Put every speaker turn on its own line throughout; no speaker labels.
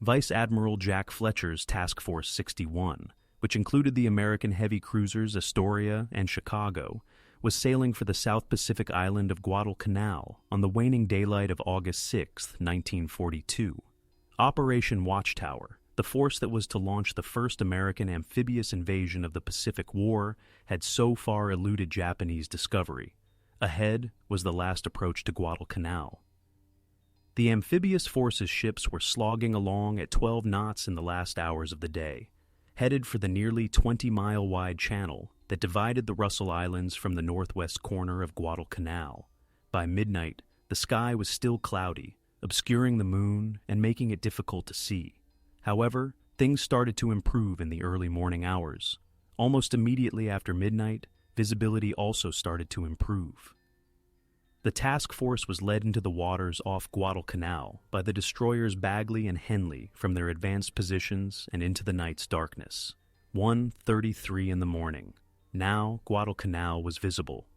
Vice Admiral Jack Fletcher's Task Force 61, which included the American heavy cruisers Astoria and Chicago, was sailing for the South Pacific island of Guadalcanal on the waning daylight of August 6, 1942. Operation Watchtower, the force that was to launch the first American amphibious invasion of the Pacific War, had so far eluded Japanese discovery. Ahead was the last approach to Guadalcanal. The amphibious forces ships were slogging along at 12 knots in the last hours of the day, headed for the nearly 20-mile-wide channel that divided the Russell Islands from the northwest corner of Guadalcanal. By midnight, the sky was still cloudy, obscuring the moon and making it difficult to see. However, things started to improve in the early morning hours. Almost immediately after midnight, visibility also started to improve. The task force was led into the waters off Guadalcanal by the destroyers Bagley and Henley from their advanced positions and into the night's darkness. 1:33 in the morning. Now Guadalcanal was visible.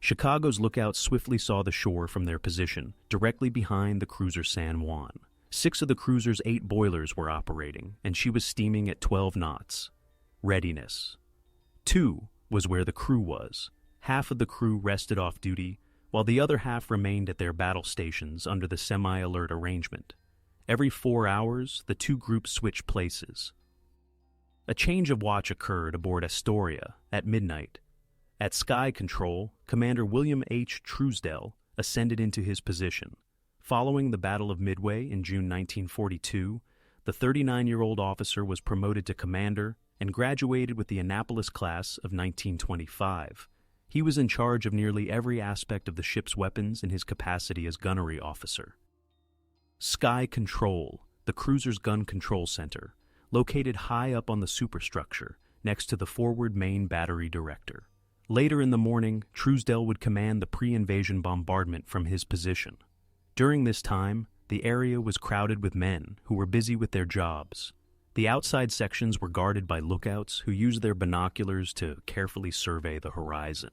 Chicago's lookouts swiftly saw the shore from their position, directly behind the cruiser San Juan. 6 of the cruiser's 8 boilers were operating, and she was steaming at 12 knots. Readiness. 2 was where the crew was. Half of the crew rested off duty, while the other half remained at their battle stations under the semi-alert arrangement. Every 4 hours, the 2 groups switched places. A change of watch occurred aboard Astoria at midnight. At Sky Control, Commander William H. Truesdell ascended into his position. Following the Battle of Midway in June 1942, the 39-year-old officer was promoted to commander and graduated with the Annapolis class of 1925. He was in charge of nearly every aspect of the ship's weapons in his capacity as gunnery officer. Sky Control, the cruiser's gun control center, located high up on the superstructure next to the forward main battery director. Later in the morning, Truesdell would command the pre-invasion bombardment from his position. During this time, the area was crowded with men who were busy with their jobs. The outside sections were guarded by lookouts who used their binoculars to carefully survey the horizon.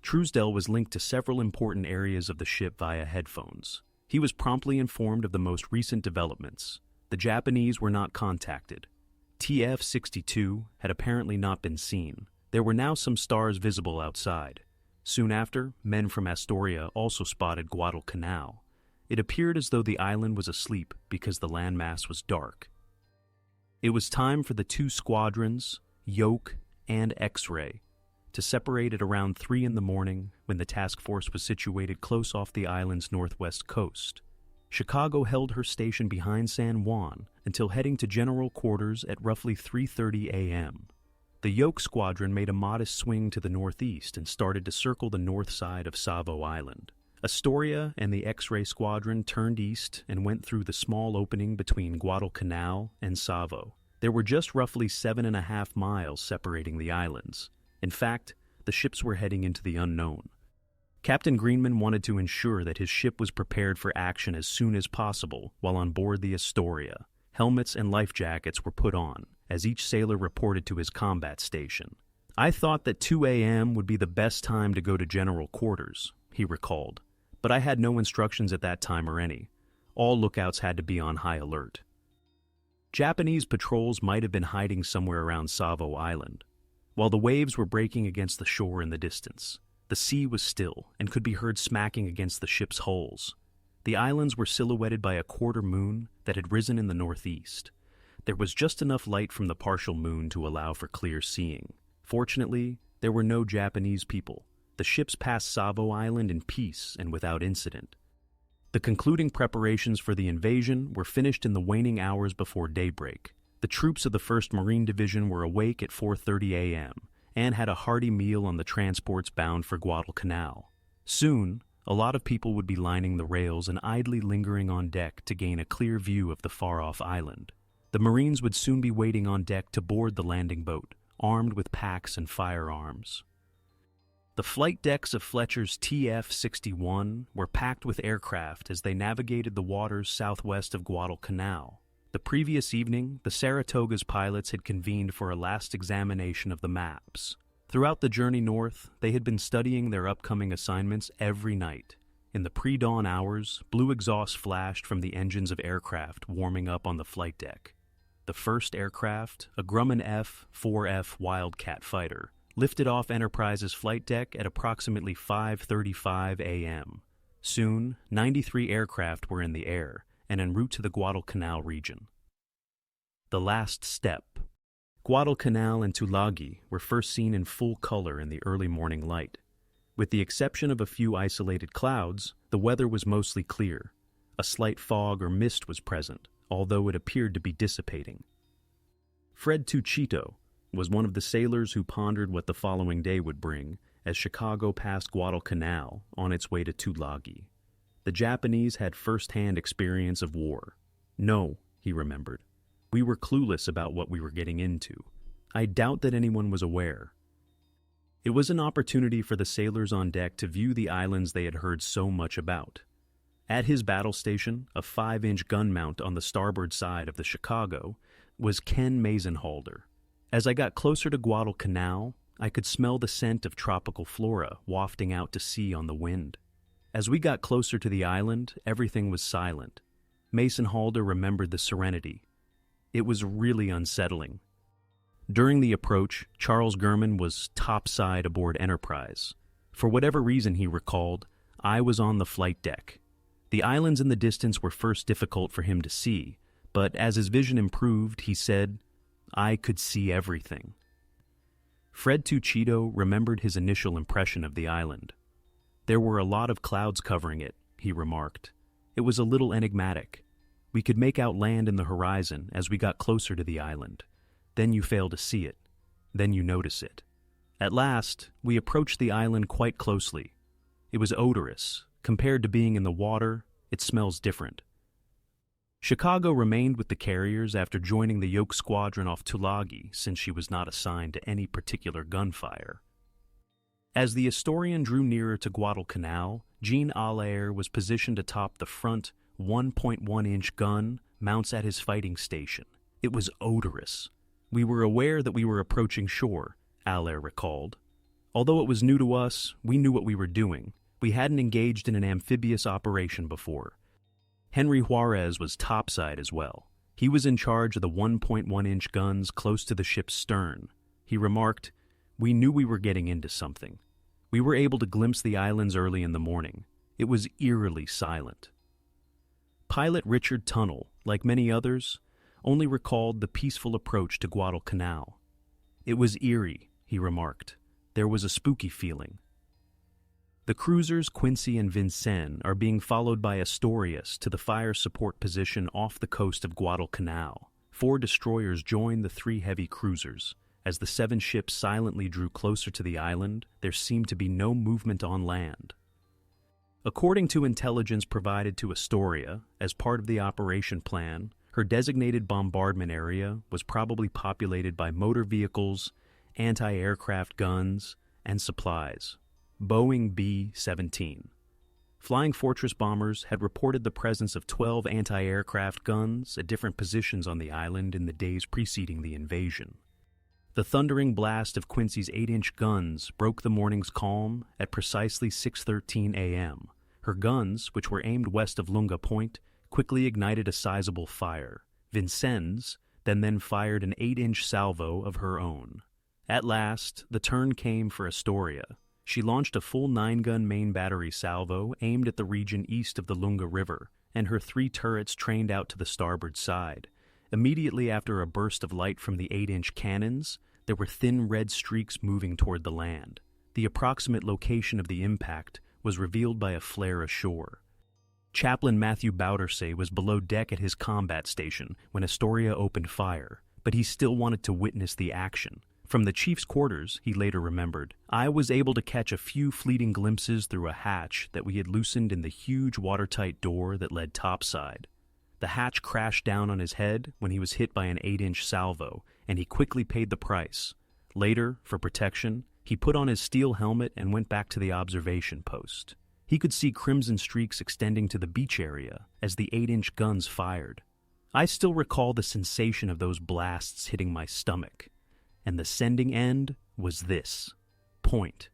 Truesdell was linked to several important areas of the ship via headphones. He was promptly informed of the most recent developments. The Japanese were not contacted. TF-62 had apparently not been seen. There were now some stars visible outside. Soon after, men from Astoria also spotted Guadalcanal. It appeared as though the island was asleep because the landmass was dark. It was time for the 2 squadrons, Yoke and X-ray, to separate at around 3 in the morning when the task force was situated close off the island's northwest coast. Chicago held her station behind San Juan until heading to general quarters at roughly 3:30 a.m. The Yoke squadron made a modest swing to the northeast and started to circle the north side of Savo Island. Astoria and the X-ray squadron turned east and went through the small opening between Guadalcanal and Savo. There were just roughly 7.5 miles separating the islands. In fact, the ships were heading into the unknown. Captain Greenman wanted to ensure that his ship was prepared for action as soon as possible while on board the Astoria. Helmets and life jackets were put on, as each sailor reported to his combat station. "I thought that 2 a.m. would be the best time to go to general quarters," he recalled. "But I had no instructions at that time or any. All lookouts had to be on high alert." Japanese patrols might have been hiding somewhere around Savo Island. While the waves were breaking against the shore in the distance, the sea was still and could be heard smacking against the ship's hulls. The islands were silhouetted by a quarter moon that had risen in the northeast. There was just enough light from the partial moon to allow for clear seeing. Fortunately, there were no Japanese people. The ships passed Savo Island in peace and without incident. The concluding preparations for the invasion were finished in the waning hours before daybreak. The troops of the 1st Marine Division were awake at 4:30 a.m. and had a hearty meal on the transports bound for Guadalcanal. Soon, a lot of people would be lining the rails and idly lingering on deck to gain a clear view of the far-off island. The Marines would soon be waiting on deck to board the landing boat, armed with packs and firearms. The flight decks of Fletcher's TF-61 were packed with aircraft as they navigated the waters southwest of Guadalcanal. The previous evening, the Saratoga's pilots had convened for a last examination of the maps. Throughout the journey north, they had been studying their upcoming assignments every night. In the pre-dawn hours, blue exhaust flashed from the engines of aircraft warming up on the flight deck. The first aircraft, a Grumman F-4F Wildcat fighter, lifted off Enterprise's flight deck at approximately 5:35 a.m. Soon, 93 aircraft were in the air and en route to the Guadalcanal region. The last step. Guadalcanal and Tulagi were first seen in full color in the early morning light. With the exception of a few isolated clouds, the weather was mostly clear. A slight fog or mist was present, although it appeared to be dissipating. Fred Tuchito was one of the sailors who pondered what the following day would bring as Chicago passed Guadalcanal on its way to Tulagi. The Japanese had first-hand experience of war. No, he remembered. We were clueless about what we were getting into. I doubt that anyone was aware. It was an opportunity for the sailors on deck to view the islands they had heard so much about. At his battle station, a 5-inch gun mount on the starboard side of the Chicago, was Ken Mazenhalder. As I got closer to Guadalcanal, I could smell the scent of tropical flora wafting out to sea on the wind. As we got closer to the island, everything was silent. Mazenhalder remembered the serenity. It was really unsettling. During the approach, Charles Gurman was topside aboard Enterprise. For whatever reason, he recalled, I was on the flight deck. The islands in the distance were first difficult for him to see, but as his vision improved, he said, I could see everything. Fred Tuchito remembered his initial impression of the island. There were a lot of clouds covering it, he remarked. It was a little enigmatic. We could make out land in the horizon as we got closer to the island. Then you fail to see it. Then you notice it. At last, we approached the island quite closely. It was odorous. Compared to being in the water, it smells different. Chicago remained with the carriers after joining the yoke squadron off Tulagi since she was not assigned to any particular gunfire. As the Astoria drew nearer to Guadalcanal, Jean Allaire was positioned atop the front 1.1-inch gun mounts at his fighting station. It was odorous. We were aware that we were approaching shore, Allaire recalled. Although it was new to us, we knew what we were doing. We hadn't engaged in an amphibious operation before. Henry Juarez was topside as well. He was in charge of the 1.1-inch guns close to the ship's stern. He remarked, we knew we were getting into something. We were able to glimpse the islands early in the morning. It was eerily silent. Pilot Richard Tunnell, like many others, only recalled the peaceful approach to Guadalcanal. It was eerie, he remarked. There was a spooky feeling. The cruisers Quincy and Vincennes are being followed by Asturias to the fire support position off the coast of Guadalcanal. 4 destroyers joined the 3 heavy cruisers. As the 7 ships silently drew closer to the island, there seemed to be no movement on land. According to intelligence provided to Astoria, as part of the operation plan, her designated bombardment area was probably populated by motor vehicles, anti-aircraft guns, and supplies. Boeing B-17. Flying Fortress bombers had reported the presence of 12 anti-aircraft guns at different positions on the island in the days preceding the invasion. The thundering blast of Quincy's 8-inch guns broke the morning's calm at precisely 6:13 a.m. Her guns, which were aimed west of Lunga Point, quickly ignited a sizable fire. Vincennes then fired an 8-inch salvo of her own. At last, the turn came for Astoria. She launched a full 9-gun main battery salvo aimed at the region east of the Lunga River, and her 3 turrets trained out to the starboard side. Immediately after a burst of light from the 8-inch cannons, there were thin red streaks moving toward the land. The approximate location of the impact was revealed by a flare ashore. Chaplain Matthew Boudersey was below deck at his combat station when Astoria opened fire, but he still wanted to witness the action. From the chief's quarters, he later remembered, I was able to catch a few fleeting glimpses through a hatch that we had loosened in the huge watertight door that led topside. The hatch crashed down on his head when he was hit by an 8-inch salvo, and he quickly paid the price. Later, for protection, he put on his steel helmet and went back to the observation post. He could see crimson streaks extending to the beach area as the 8-inch guns fired. I still recall the sensation of those blasts hitting my stomach. And the sending end was this. Point.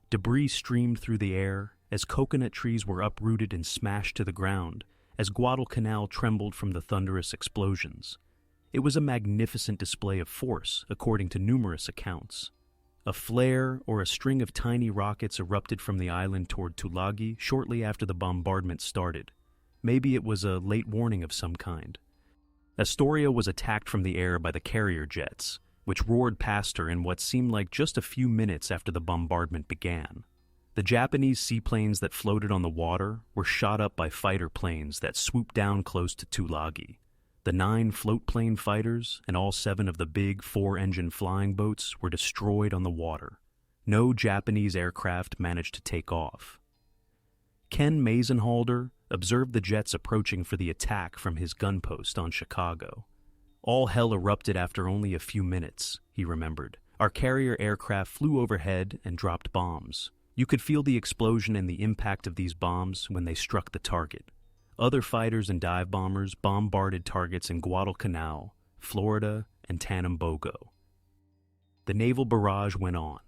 Debris streamed through the air, as coconut trees were uprooted and smashed to the ground, as Guadalcanal trembled from the thunderous explosions. It was a magnificent display of force, according to numerous accounts. A flare or a string of tiny rockets erupted from the island toward Tulagi shortly after the bombardment started. Maybe it was a late warning of some kind. Astoria was attacked from the air by the carrier jets, which roared past her in what seemed like just a few minutes after the bombardment began. The Japanese seaplanes that floated on the water were shot up by fighter planes that swooped down close to Tulagi. The 9 floatplane fighters and all 7 of the big 4-engine flying boats were destroyed on the water. No Japanese aircraft managed to take off. Ken Mazenhalder observed the jets approaching for the attack from his gun post on Chicago. All hell erupted after only a few minutes, he remembered. Our carrier aircraft flew overhead and dropped bombs. You could feel the explosion and the impact of these bombs when they struck the target. Other fighters and dive bombers bombarded targets in Guadalcanal, Florida, and Tanambogo. The naval barrage went on.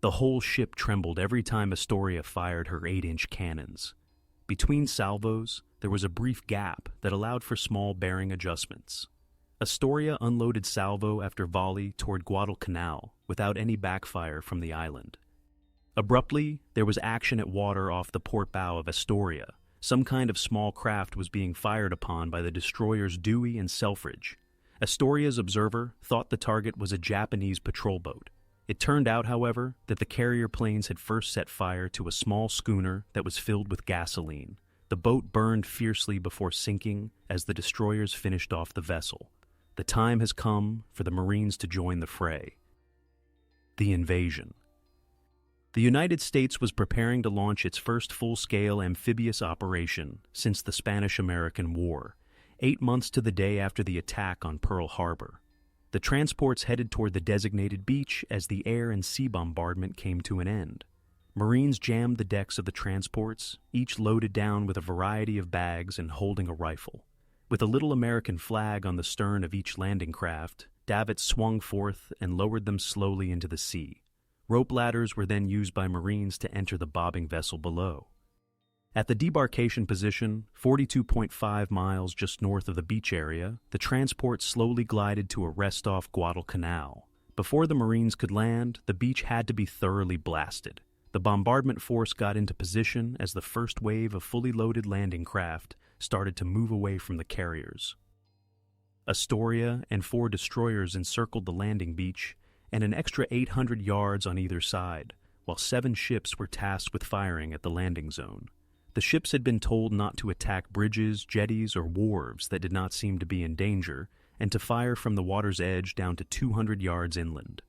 The whole ship trembled every time Astoria fired her 8-inch cannons. Between salvos, there was a brief gap that allowed for small bearing adjustments. Astoria unloaded salvo after volley toward Guadalcanal without any backfire from the island. Abruptly, there was action at water off the port bow of Astoria. Some kind of small craft was being fired upon by the destroyers Dewey and Selfridge. Astoria's observer thought the target was a Japanese patrol boat. It turned out, however, that the carrier planes had first set fire to a small schooner that was filled with gasoline. The boat burned fiercely before sinking as the destroyers finished off the vessel. The time has come for the Marines to join the fray. The invasion. The United States was preparing to launch its first full-scale amphibious operation since the Spanish-American War, 8 months to the day after the attack on Pearl Harbor. The transports headed toward the designated beach as the air and sea bombardment came to an end. Marines jammed the decks of the transports, each loaded down with a variety of bags and holding a rifle. With a little American flag on the stern of each landing craft, davits swung forth and lowered them slowly into the sea. Rope ladders were then used by Marines to enter the bobbing vessel below. At the debarkation position, 42.5 miles just north of the beach area, the transport slowly glided to a rest off Guadalcanal. Before the Marines could land, the beach had to be thoroughly blasted. The bombardment force got into position as the first wave of fully loaded landing craft started to move away from the carriers. Astoria and 4 destroyers encircled the landing beach, and an extra 800 yards on either side, while 7 ships were tasked with firing at the landing zone. The ships had been told not to attack bridges, jetties, or wharves that did not seem to be in danger, and to fire from the water's edge down to 200 yards inland.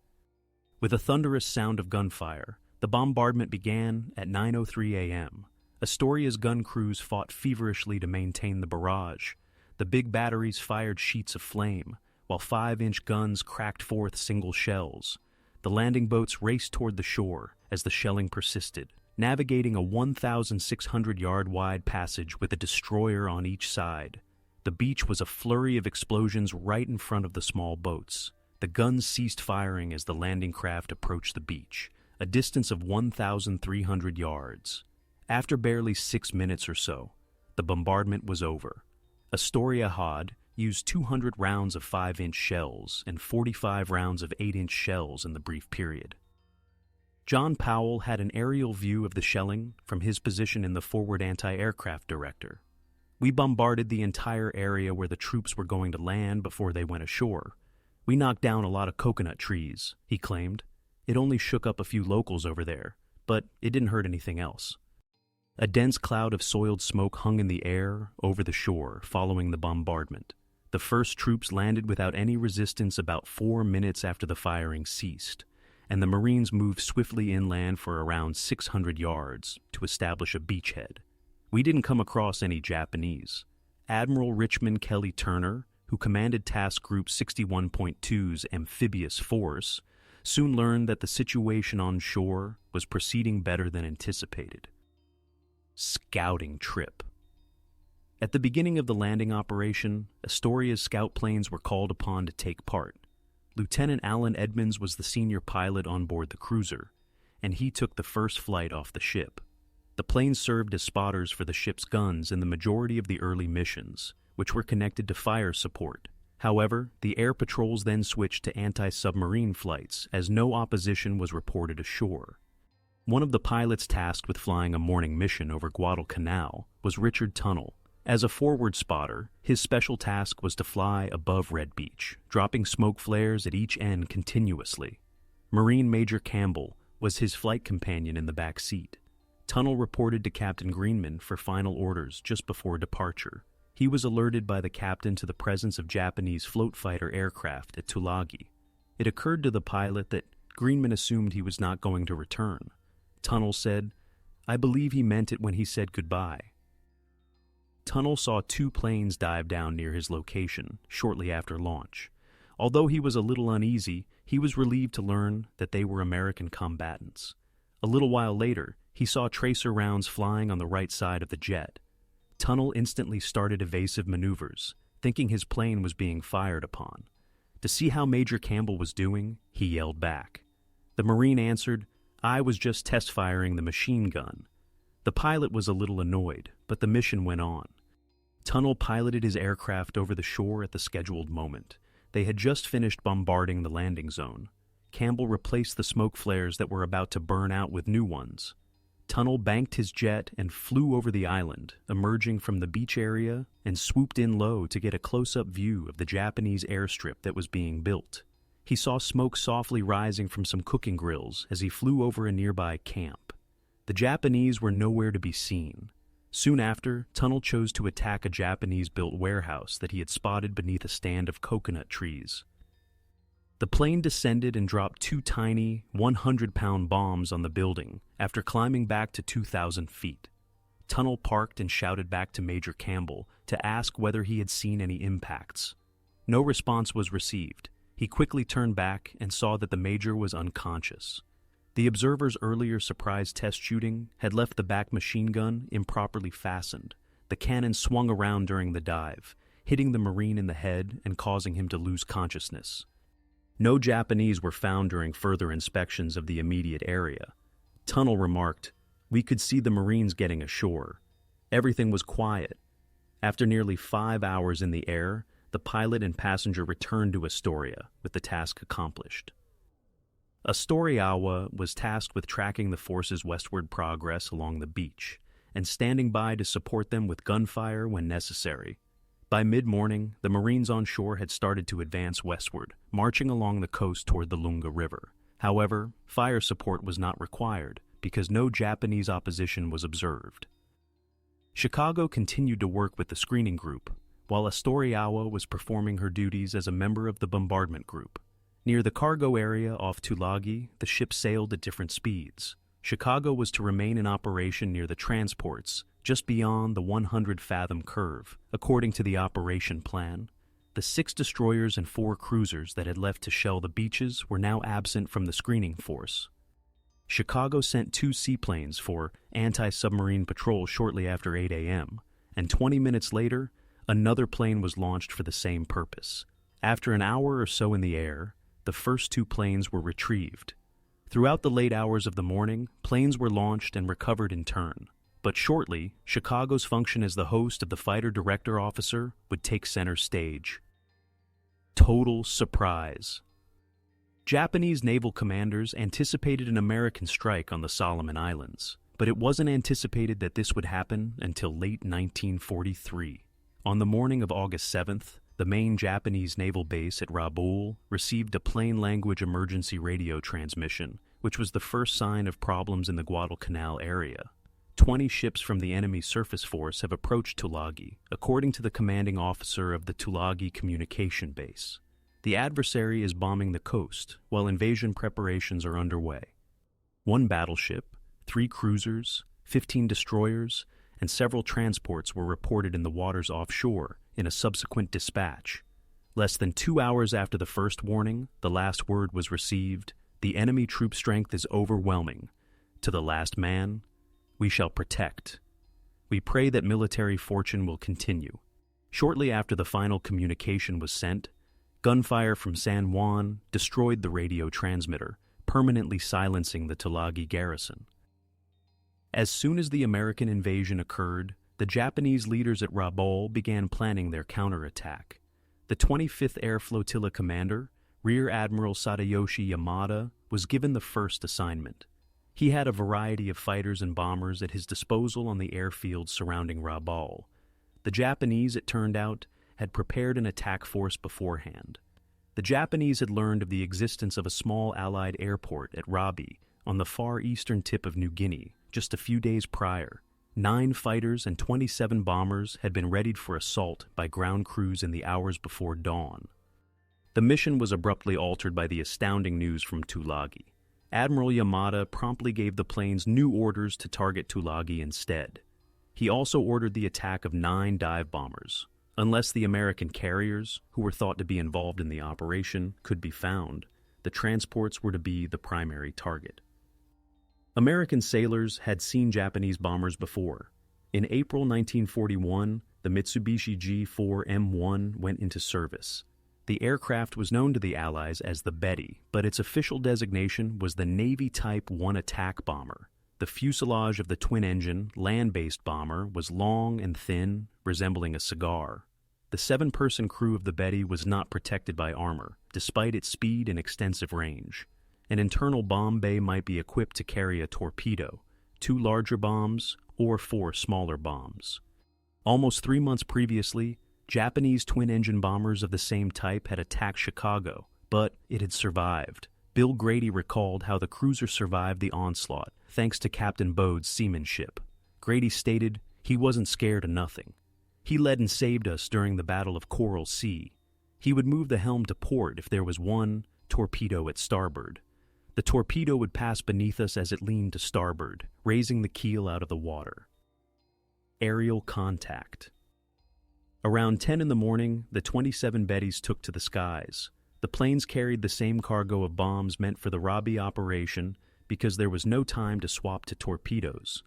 With a thunderous sound of gunfire, the bombardment began at 9:03 a.m. Astoria's gun crews fought feverishly to maintain the barrage. The big batteries fired sheets of flame, while 5-inch guns cracked forth single shells. The landing boats raced toward the shore as the shelling persisted, navigating a 1,600-yard-wide passage with a destroyer on each side. The beach was a flurry of explosions right in front of the small boats. The guns ceased firing as the landing craft approached the beach, a distance of 1,300 yards. After barely 6 minutes or so, the bombardment was over. Astoria had used 200 rounds of 5-inch shells and 45 rounds of 8-inch shells in the brief period. John Powell had an aerial view of the shelling from his position in the forward anti-aircraft director. We bombarded the entire area where the troops were going to land before they went ashore. We knocked down a lot of coconut trees, he claimed. It only shook up a few locals over there, but it didn't hurt anything else. A dense cloud of soiled smoke hung in the air over the shore following the bombardment. The first troops landed without any resistance about 4 minutes after the firing ceased, and the Marines moved swiftly inland for around 600 yards to establish a beachhead. We didn't come across any Japanese. Admiral Richmond Kelly Turner, who commanded Task Group 61.2's amphibious force, soon learned that the situation on shore was proceeding better than anticipated. Scouting trip. At the beginning of the landing operation, Astoria's scout planes were called upon to take part. Lieutenant Alan Edmonds was the senior pilot on board the cruiser, and he took the first flight off the ship. The planes served as spotters for the ship's guns in the majority of the early missions, which were connected to fire support. However, the air patrols then switched to anti-submarine flights as no opposition was reported ashore. One of the pilots tasked with flying a morning mission over Guadalcanal was Richard Tunnell. As a forward spotter, his special task was to fly above Red Beach, dropping smoke flares at each end continuously. Marine Major Campbell was his flight companion in the back seat. Tunnell reported to Captain Greenman for final orders just before departure. He was alerted by the captain to the presence of Japanese float fighter aircraft at Tulagi. It occurred to the pilot that Greenman assumed he was not going to return. Tunnell said, "I believe he meant it when he said goodbye." Tunnell saw 2 planes dive down near his location shortly after launch. Although he was a little uneasy, he was relieved to learn that they were American combatants. A little while later, he saw tracer rounds flying on the right side of the jet. Tunnell instantly started evasive maneuvers, thinking his plane was being fired upon. To see how Major Campbell was doing, he yelled back. The Marine answered, "I was just test firing the machine gun." The pilot was a little annoyed, but the mission went on. Tunnell piloted his aircraft over the shore at the scheduled moment. They had just finished bombarding the landing zone. Campbell replaced the smoke flares that were about to burn out with new ones. Tunnell banked his jet and flew over the island, emerging from the beach area and swooped in low to get a close-up view of the Japanese airstrip that was being built. He saw smoke softly rising from some cooking grills as he flew over a nearby camp. The Japanese were nowhere to be seen. Soon after, Tunnell chose to attack a Japanese-built warehouse that he had spotted beneath a stand of coconut trees. The plane descended and dropped 2 tiny, 100-pound bombs on the building after climbing back to 2,000 feet. Tunnell parked and shouted back to Major Campbell to ask whether he had seen any impacts. No response was received. He quickly turned back and saw that the Major was unconscious. The observer's earlier surprise test shooting had left the back machine gun improperly fastened. The cannon swung around during the dive, hitting the Marine in the head and causing him to lose consciousness. No Japanese were found during further inspections of the immediate area. Tunnell remarked, "We could see the Marines getting ashore. Everything was quiet." After nearly 5 hours in the air, the pilot and passenger returned to Astoria with the task accomplished. Astoria was tasked with tracking the force's westward progress along the beach and standing by to support them with gunfire when necessary. By mid-morning, the Marines on shore had started to advance westward, marching along the coast toward the Lunga River. However, fire support was not required because no Japanese opposition was observed. Chicago continued to work with the screening group, while Astoria was performing her duties as a member of the bombardment group. Near the cargo area off Tulagi, the ship sailed at different speeds. Chicago was to remain in operation near the transports, just beyond the 100-fathom curve, according to the operation plan. The 6 destroyers and 4 cruisers that had left to shell the beaches were now absent from the screening force. Chicago sent 2 seaplanes for anti-submarine patrol shortly after 8 a.m., and 20 minutes later, another plane was launched for the same purpose. After an hour or so in the air, the first 2 planes were retrieved. Throughout the late hours of the morning, planes were launched and recovered in turn. But shortly, Chicago's function as the host of the fighter director officer would take center stage. Total surprise. Japanese naval commanders anticipated an American strike on the Solomon Islands, but it wasn't anticipated that this would happen until late 1943. On the morning of August 7th, the main Japanese naval base at Rabaul received a plain-language emergency radio transmission, which was the first sign of problems in the Guadalcanal area. 20 ships from the enemy surface force have approached Tulagi, according to the commanding officer of the Tulagi communication base. The adversary is bombing the coast, while invasion preparations are underway. 1 battleship, 3 cruisers, 15 destroyers, and several transports were reported in the waters offshore in a subsequent dispatch. Less than 2 hours after the first warning, the last word was received: "The enemy troop strength is overwhelming. To the last man, we shall protect. We pray that military fortune will continue." Shortly after the final communication was sent, gunfire from San Juan destroyed the radio transmitter, permanently silencing the Tulagi garrison. As soon as the American invasion occurred, the Japanese leaders at Rabaul began planning their counterattack. The 25th Air Flotilla commander, Rear Admiral Sadayoshi Yamada, was given the first assignment. He had a variety of fighters and bombers at his disposal on the airfields surrounding Rabaul. The Japanese, it turned out, had prepared an attack force beforehand. The Japanese had learned of the existence of a small Allied airport at Rabaul on the far eastern tip of New Guinea just a few days prior. 9 fighters and 27 bombers had been readied for assault by ground crews in the hours before dawn. The mission was abruptly altered by the astounding news from Tulagi. Admiral Yamada promptly gave the planes new orders to target Tulagi instead. He also ordered the attack of 9 dive bombers. Unless the American carriers, who were thought to be involved in the operation, could be found, the transports were to be the primary target. American sailors had seen Japanese bombers before. In April 1941, the Mitsubishi G4M1 went into service. The aircraft was known to the Allies as the Betty, but its official designation was the Navy Type 1 attack bomber. The fuselage of the twin-engine, land-based bomber was long and thin, resembling a cigar. The 7-person crew of the Betty was not protected by armor, despite its speed and extensive range. An internal bomb bay might be equipped to carry a torpedo, 2 larger bombs, or 4 smaller bombs. Almost 3 months previously, Japanese twin-engine bombers of the same type had attacked Chicago, but it had survived. Bill Grady recalled how the cruiser survived the onslaught, thanks to Captain Bode's seamanship. Grady stated, "He wasn't scared of nothing. He led and saved us during the Battle of Coral Sea. He would move the helm to port if there was one torpedo at starboard. The torpedo would pass beneath us as it leaned to starboard, raising the keel out of the water." Aerial contact. Around 10 in the morning, the 27 Bettys took to the skies. The planes carried the same cargo of bombs meant for the Rabaul operation because there was no time to swap to torpedoes.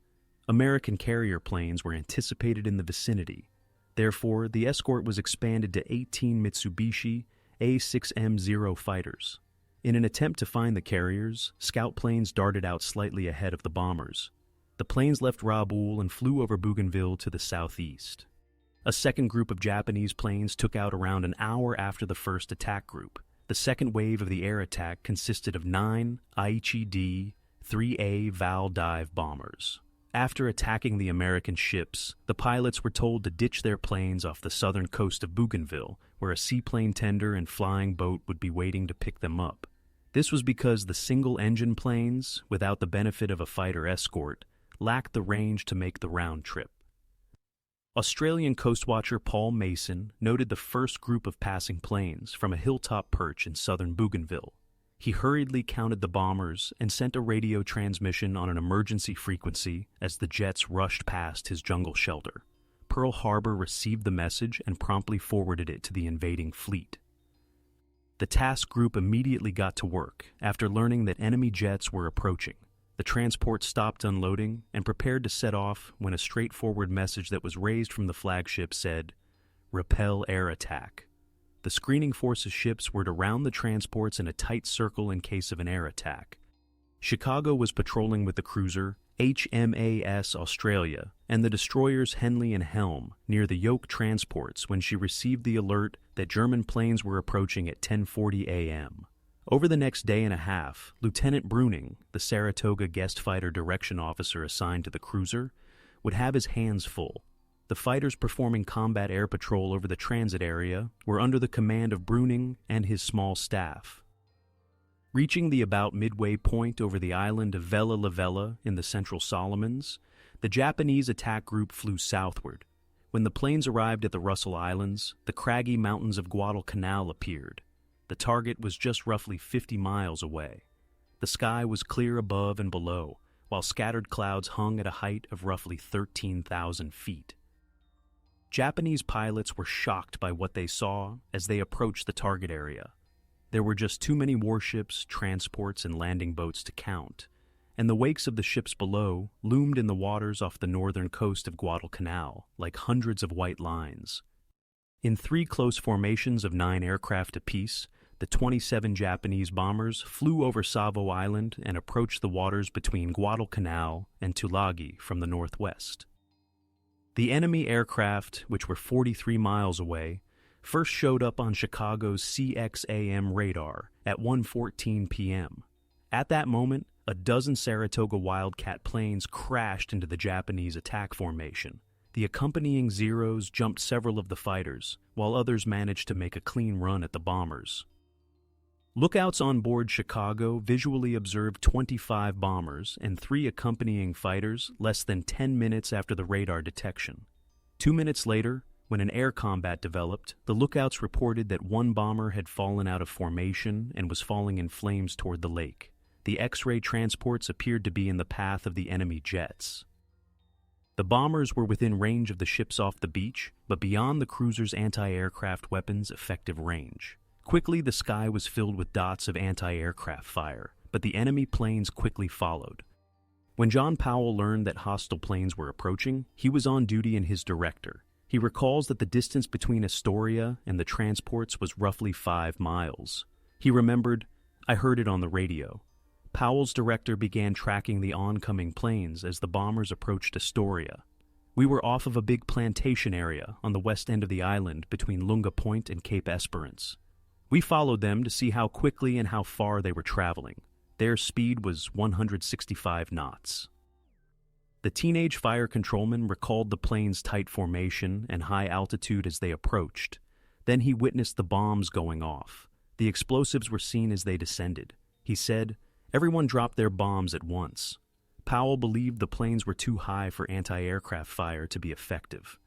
American carrier planes were anticipated in the vicinity. Therefore, the escort was expanded to 18 Mitsubishi A6M0 fighters. In an attempt to find the carriers, scout planes darted out slightly ahead of the bombers. The planes left Rabaul and flew over Bougainville to the southeast. A second group of Japanese planes took out around an hour after the first attack group. The second wave of the air attack consisted of 9 Aichi D 3A Val dive bombers. After attacking the American ships, the pilots were told to ditch their planes off the southern coast of Bougainville, where a seaplane tender and flying boat would be waiting to pick them up. This was because the single-engine planes, without the benefit of a fighter escort, lacked the range to make the round trip. Australian coastwatcher Paul Mason noted the first group of passing planes from a hilltop perch in southern Bougainville. He hurriedly counted the bombers and sent a radio transmission on an emergency frequency as the jets rushed past his jungle shelter. Pearl Harbor received the message and promptly forwarded it to the invading fleet. The task group immediately got to work after learning that enemy jets were approaching. The transport stopped unloading and prepared to set off when a straightforward message that was raised from the flagship said, "Repel air attack." The screening force's ships were to round the transports in a tight circle in case of an air attack. Chicago was patrolling with the cruiser HMAS Australia and the destroyers Henley and Helm near the Yoke transports when she received the alert that German planes were approaching at 10:40 a.m. Over the next day and a half, Lieutenant Bruning, the Saratoga guest fighter direction officer assigned to the cruiser, would have his hands full. The fighters performing combat air patrol over the transit area were under the command of Bruning and his small staff. Reaching the about midway point over the island of Vella La Vella in the Central Solomons, the Japanese attack group flew southward. When the planes arrived at the Russell Islands, the craggy mountains of Guadalcanal appeared. The target was just roughly 50 miles away. The sky was clear above and below, while scattered clouds hung at a height of roughly 13,000 feet. Japanese pilots were shocked by what they saw as they approached the target area. There were just too many warships, transports, and landing boats to count, and the wakes of the ships below loomed in the waters off the northern coast of Guadalcanal like hundreds of white lines. In 3 close formations of 9 aircraft apiece, the 27 Japanese bombers flew over Savo Island and approached the waters between Guadalcanal and Tulagi from the northwest. The enemy aircraft, which were 43 miles away, first showed up on Chicago's CXAM radar at 1:14 p.m. At that moment, a dozen Saratoga Wildcat planes crashed into the Japanese attack formation. The accompanying Zeros jumped several of the fighters, while others managed to make a clean run at the bombers. Lookouts on board Chicago visually observed 25 bombers and 3 accompanying fighters less than 10 minutes after the radar detection. 2 minutes later, when an air combat developed, the lookouts reported that one bomber had fallen out of formation and was falling in flames toward the lake. The X-ray transports appeared to be in the path of the enemy jets. The bombers were within range of the ships off the beach, but beyond the cruiser's anti-aircraft weapons' effective range. Quickly, the sky was filled with dots of anti-aircraft fire, but the enemy planes quickly followed. When John Powell learned that hostile planes were approaching, he was on duty in his director. He recalls that the distance between Astoria and the transports was roughly 5 miles. He remembered, "I heard it on the radio." Powell's director began tracking the oncoming planes as the bombers approached Astoria. "We were off of a big plantation area on the west end of the island between Lunga Point and Cape Esperance. We followed them to see how quickly and how far they were traveling. Their speed was 165 knots. The teenage fire controlman recalled the plane's tight formation and high altitude as they approached. Then he witnessed the bombs going off. The explosives were seen as they descended. He said, "Everyone dropped their bombs at once." Powell believed the planes were too high for anti-aircraft fire to be effective.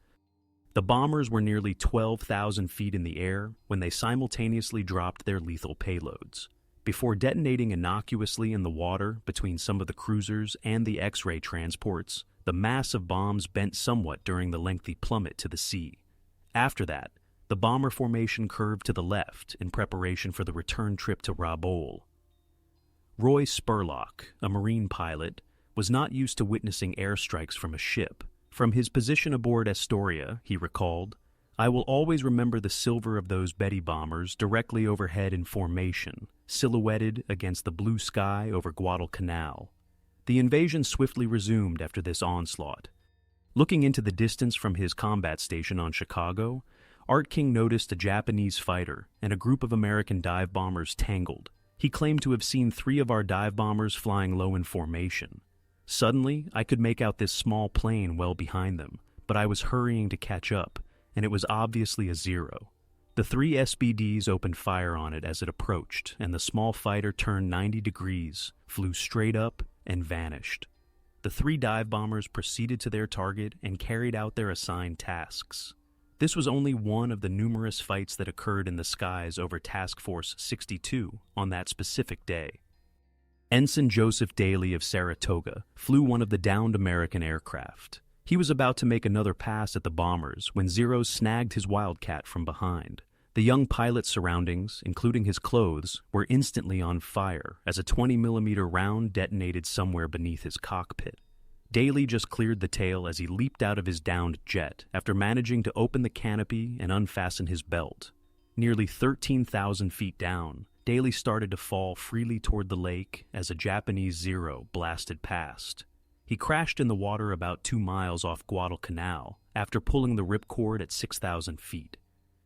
The bombers were nearly 12,000 feet in the air when they simultaneously dropped their lethal payloads. Before detonating innocuously in the water between some of the cruisers and the X-ray transports, the mass of bombs bent somewhat during the lengthy plummet to the sea. After that, the bomber formation curved to the left in preparation for the return trip to Rabaul. Roy Spurlock, a Marine pilot, was not used to witnessing airstrikes from a ship. From his position aboard Astoria, he recalled, "I will always remember the silver of those Betty bombers directly overhead in formation, silhouetted against the blue sky over Guadalcanal." The invasion swiftly resumed after this onslaught. Looking into the distance from his combat station on Chicago, Art King noticed a Japanese fighter and a group of American dive bombers tangled. He claimed to have seen 3 of our dive bombers flying low in formation. "Suddenly, I could make out this small plane well behind them, but I was hurrying to catch up, and it was obviously a Zero. The 3 SBDs opened fire on it as it approached, and the small fighter turned 90 degrees, flew straight up, and vanished. The 3 dive bombers proceeded to their target and carried out their assigned tasks. This was only one of the numerous fights that occurred in the skies over Task Force 62 on that specific day. Ensign Joseph Daly of Saratoga flew one of the downed American aircraft. He was about to make another pass at the bombers when Zeros snagged his Wildcat from behind. The young pilot's surroundings, including his clothes, were instantly on fire as a 20mm round detonated somewhere beneath his cockpit. Daly just cleared the tail as he leaped out of his downed jet after managing to open the canopy and unfasten his belt. Nearly 13,000 feet down, Daly started to fall freely toward the lake as a Japanese Zero blasted past. He crashed in the water about 2 miles off Guadalcanal after pulling the ripcord at 6,000 feet.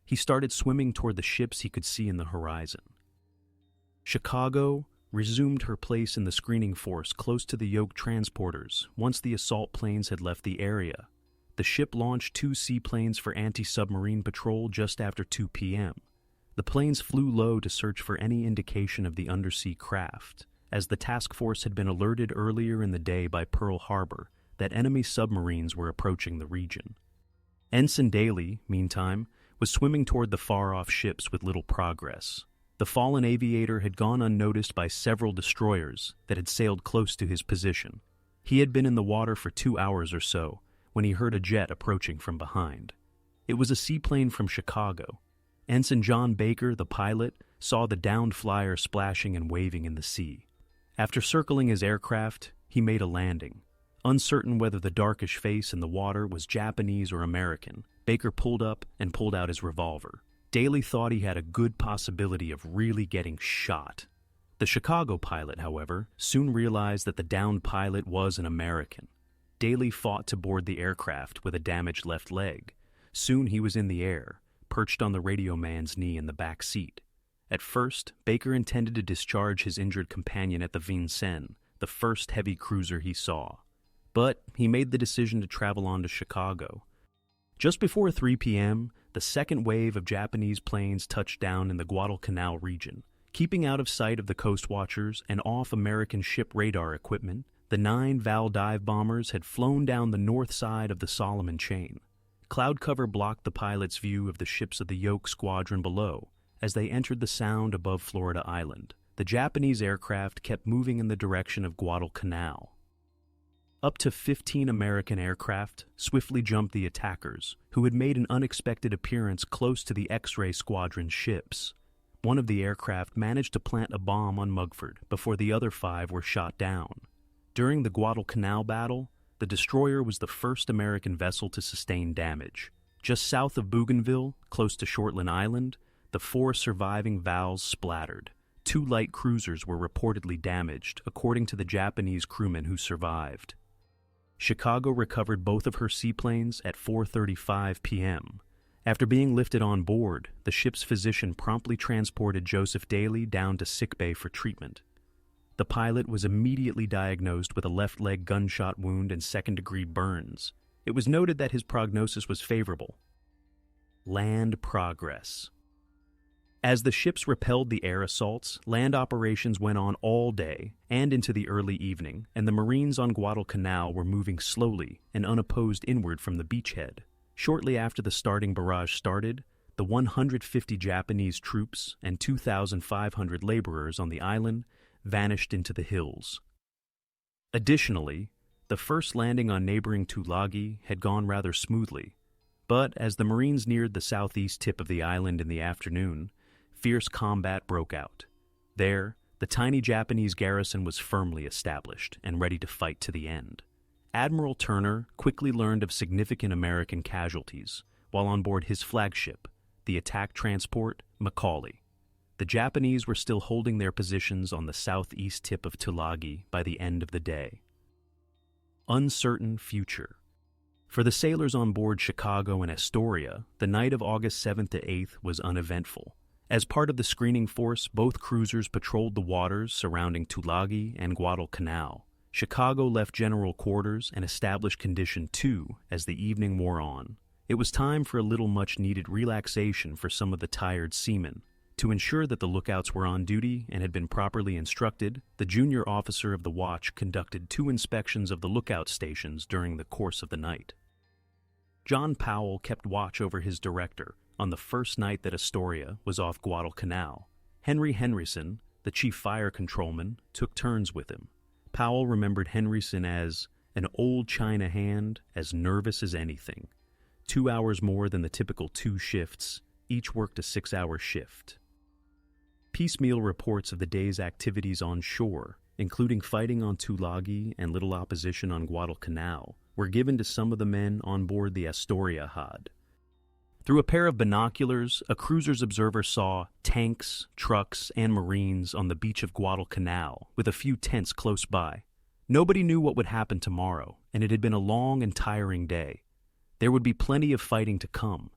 He started swimming toward the ships he could see in the horizon. Chicago resumed her place in the screening force close to the yoke transporters once the assault planes had left the area. The ship launched 2 seaplanes for anti-submarine patrol just after 2 p.m. The planes flew low to search for any indication of the undersea craft, as the task force had been alerted earlier in the day by Pearl Harbor that enemy submarines were approaching the region. Ensign Daly, meantime, was swimming toward the far-off ships with little progress. The fallen aviator had gone unnoticed by several destroyers that had sailed close to his position. He had been in the water for 2 hours or so when he heard a jet approaching from behind. It was a seaplane from Chicago. Ensign John Baker, the pilot, saw the downed flyer splashing and waving in the sea. After circling his aircraft, he made a landing. Uncertain whether the darkish face in the water was Japanese or American, Baker pulled up and pulled out his revolver. Daly thought he had a good possibility of really getting shot. The Chicago pilot, however, soon realized that the downed pilot was an American. Daly fought to board the aircraft with a damaged left leg. Soon he was in the air, perched on the radio man's knee in the back seat. At first, Baker intended to discharge his injured companion at the Vincennes, the first heavy cruiser he saw. But he made the decision to travel on to Chicago. Just before 3 p.m., the second wave of Japanese planes touched down in the Guadalcanal region. Keeping out of sight of the coastwatchers and off American ship radar equipment, the 9 Val dive bombers had flown down the north side of the Solomon chain. Cloud cover blocked the pilot's view of the ships of the Yoke Squadron below. As they entered the Sound above Florida Island, the Japanese aircraft kept moving in the direction of Guadalcanal. Up to 15 American aircraft swiftly jumped the attackers, who had made an unexpected appearance close to the X-ray Squadron ships. One of the aircraft managed to plant a bomb on Mugford before the other 5 were shot down. During the Guadalcanal battle, the destroyer was the first American vessel to sustain damage. Just south of Bougainville, close to Shortland Island, the 4 surviving Vals splattered. 2 light cruisers were reportedly damaged, according to the Japanese crewmen who survived. Chicago recovered both of her seaplanes at 4:35 p.m. After being lifted on board, the ship's physician promptly transported Joseph Daly down to sickbay for treatment. The pilot was immediately diagnosed with a left leg gunshot wound and second-degree burns. It was noted that his prognosis was favorable. Land progress. As the ships repelled the air assaults, land operations went on all day and into the early evening, and the Marines on Guadalcanal were moving slowly and unopposed inward from the beachhead. Shortly after the starting barrage started, the 150 Japanese troops and 2,500 laborers on the island vanished into the hills. Additionally, the first landing on neighboring Tulagi had gone rather smoothly, but as the Marines neared the southeast tip of the island in the afternoon, fierce combat broke out. There, the tiny Japanese garrison was firmly established and ready to fight to the end. Admiral Turner quickly learned of significant American casualties while on board his flagship, the attack transport Macaulay. The Japanese were still holding their positions on the southeast tip of Tulagi by the end of the day. Uncertain future. For the sailors on board Chicago and Astoria, the night of August 7th to 8th was uneventful. As part of the screening force, both cruisers patrolled the waters surrounding Tulagi and Guadalcanal. Chicago left general quarters and established Condition 2 as the evening wore on. It was time for a little much-needed relaxation for some of the tired seamen. To ensure that the lookouts were on duty and had been properly instructed, the junior officer of the watch conducted 2 inspections of the lookout stations during the course of the night. John Powell kept watch over his director on the first night that Astoria was off Guadalcanal. Henry Henryson, the chief fire controlman, took turns with him. Powell remembered Henryson as an old China hand, as nervous as anything. 2 hours more than the typical 2 shifts, each worked a 6-hour shift. Piecemeal reports of the day's activities on shore, including fighting on Tulagi and little opposition on Guadalcanal, were given to some of the men on board the Astoria Had. Through a pair of binoculars, a cruiser's observer saw tanks, trucks, and Marines on the beach of Guadalcanal, with a few tents close by. Nobody knew what would happen tomorrow, and it had been a long and tiring day. There would be plenty of fighting to come,